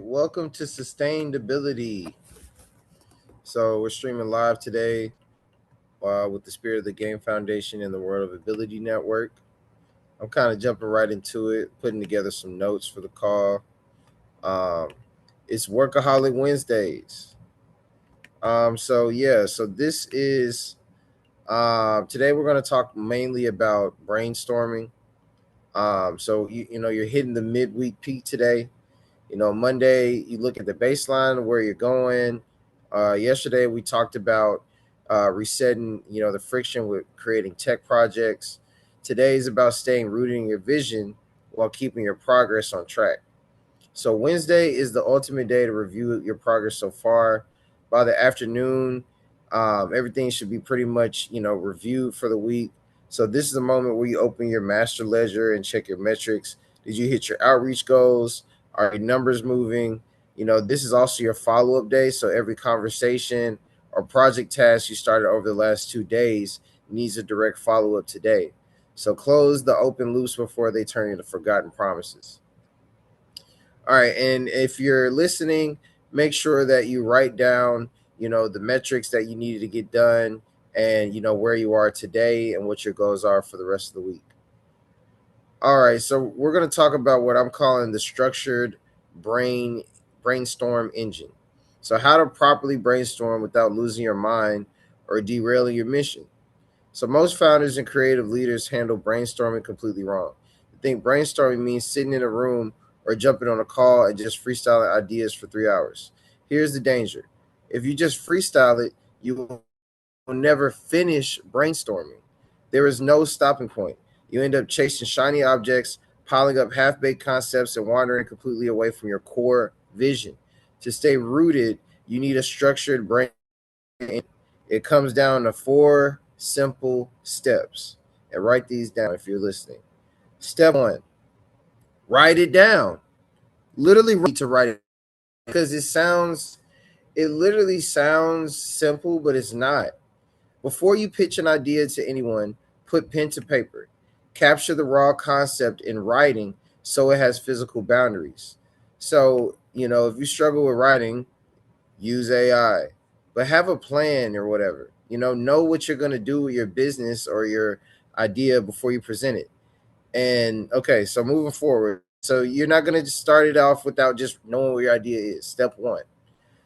Welcome to Sustainability. So we're streaming live today with the Spirit of the Game Foundation and the World of Ability Network. I'm kind of jumping right into it, putting together some notes for the call. Um, it's Workaholic Wednesdays. So this is today we're going to talk mainly about brainstorming. You're hitting the midweek peak today. Monday, you look at the baseline, where you're going. Yesterday, we talked about resetting, the friction with creating tech projects. Today is about staying rooted in your vision while keeping your progress on track. So Wednesday is the ultimate day to review your progress so far. By the afternoon, everything should be pretty much, reviewed for the week. So this is a moment where you open your master ledger and check your metrics. Did you hit your outreach goals? Are your numbers moving? This is also your follow-up day. So every conversation or project task you started over the last 2 days needs a direct follow-up today. So close the open loops before they turn into forgotten promises. All right, and if you're listening, make sure that you write down, the metrics that you needed to get done, and where you are today and what your goals are for the rest of the week. All right, so we're going to talk about what I'm calling the structured brainstorm engine. So how to properly brainstorm without losing your mind or derailing your mission. So most founders and creative leaders handle brainstorming completely wrong. They think brainstorming means sitting in a room or jumping on a call and just freestyling ideas for 3 hours. Here's the danger. If you just freestyle it, you will never finish brainstorming. There is no stopping point. You end up chasing shiny objects, piling up half-baked concepts, and wandering completely away from your core vision. To stay rooted, you need a structured brain. It comes down to 4 simple steps. And write these down if you're listening. Step 1, write it down. Literally need to write it because it literally sounds simple, but it's not. Before you pitch an idea to anyone, put pen to paper. Capture the raw concept in writing so it has physical boundaries. So, if you struggle with writing, use AI, but have a plan or whatever. Know what you're going to do with your business or your idea before you present it. And okay, so moving forward, so you're not going to just start it off without just knowing what your idea is. Step 1.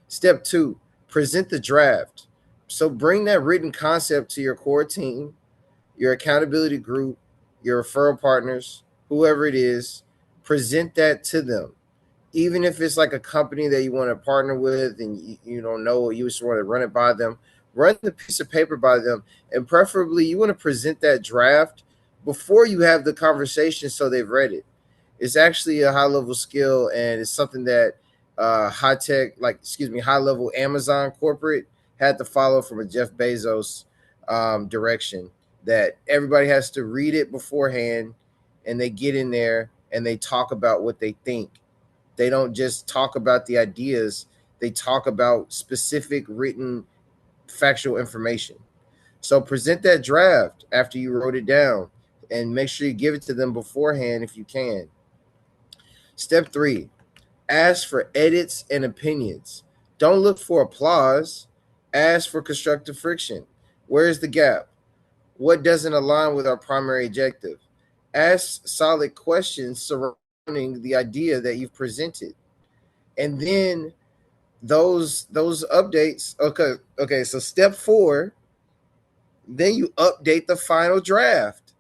Step 2, present the draft. So bring that written concept to your core team, your accountability group, your referral partners, whoever it is. Present that to them. Even if it's like a company that you want to partner with and you don't know, you just want to run it by them, run the piece of paper by them. And preferably, you want to present that draft before you have the conversation so they've read it. It's actually a high level skill, and it's something that high level Amazon corporate had to follow from a Jeff Bezos direction, that everybody has to read it beforehand and they get in there and they talk about what they think. They don't just talk about the ideas, they talk about specific written factual information. So present that draft after you wrote it down and make sure you give it to them beforehand if you can. Step 3, ask for edits and opinions. Don't look for applause, ask for constructive friction. Where's the gap? What doesn't align with our primary objective? Ask solid questions surrounding the idea that you've presented. And then those updates, okay, so step 4, then you update the final draft.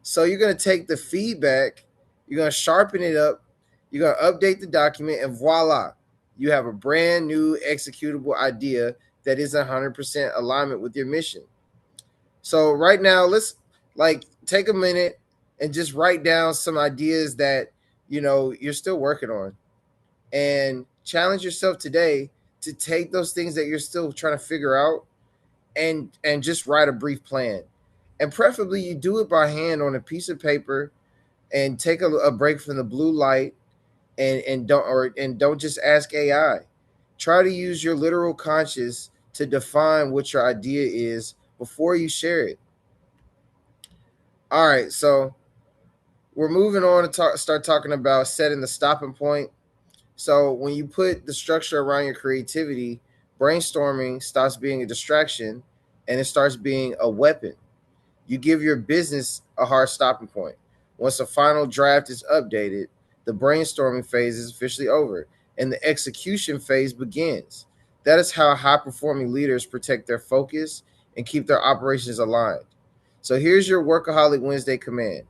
So you're going to take the feedback, you're going to sharpen it up, you're going to update the document, and voila, you have a brand new executable idea that is 100% alignment with your mission. So right now, let's take a minute and just write down some ideas that you're still working on, and challenge yourself today to take those things that you're still trying to figure out and just write a brief plan. And preferably you do it by hand on a piece of paper, and take a break from the blue light, and don't just ask AI. Try to use your literal conscious to define what your idea is before you share it. All right, so we're moving on to start talking about setting the stopping point. So when you put the structure around your creativity, brainstorming stops being a distraction and it starts being a weapon. You give your business a hard stopping point. Once the final draft is updated, the brainstorming phase is officially over and the execution phase begins. That is how high performing leaders protect their focus and keep their operations aligned. So here's your Workaholic Wednesday command: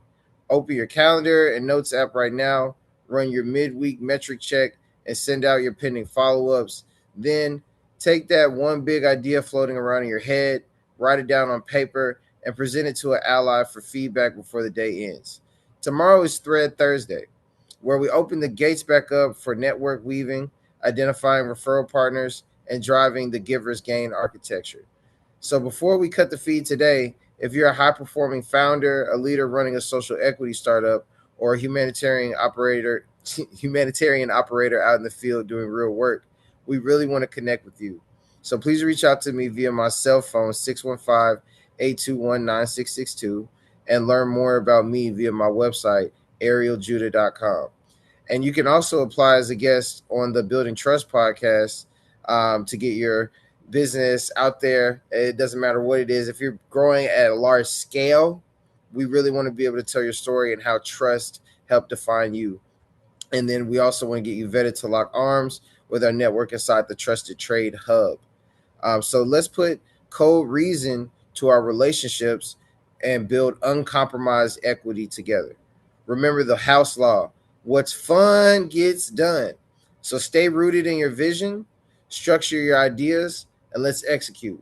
open your calendar and notes app right now, run your midweek metric check, and send out your pending follow ups. Then take that one big idea floating around in your head, write it down on paper, and present it to an ally for feedback before the day ends. Tomorrow is Thread Thursday, where we open the gates back up for network weaving, identifying referral partners, and driving the giver's gain architecture. So before we cut the feed today, if you're a high performing founder, a leader running a social equity startup, or a humanitarian operator out in the field doing real work, we really want to connect with you. So please reach out to me via my cell phone 615-821-9662 and learn more about me via my website arieljudah.com. And you can also apply as a guest on the Building Trust podcast to get your business out there. It doesn't matter what it is. If you're growing at a large scale, we really want to be able to tell your story and how trust helped define you. And then we also want to get you vetted to lock arms with our network inside the Trusted Trade Hub. So let's put cold reason to our relationships and build uncompromised equity together. Remember the house law: what's fun gets done. So stay rooted in your vision, structure your ideas, and let's execute.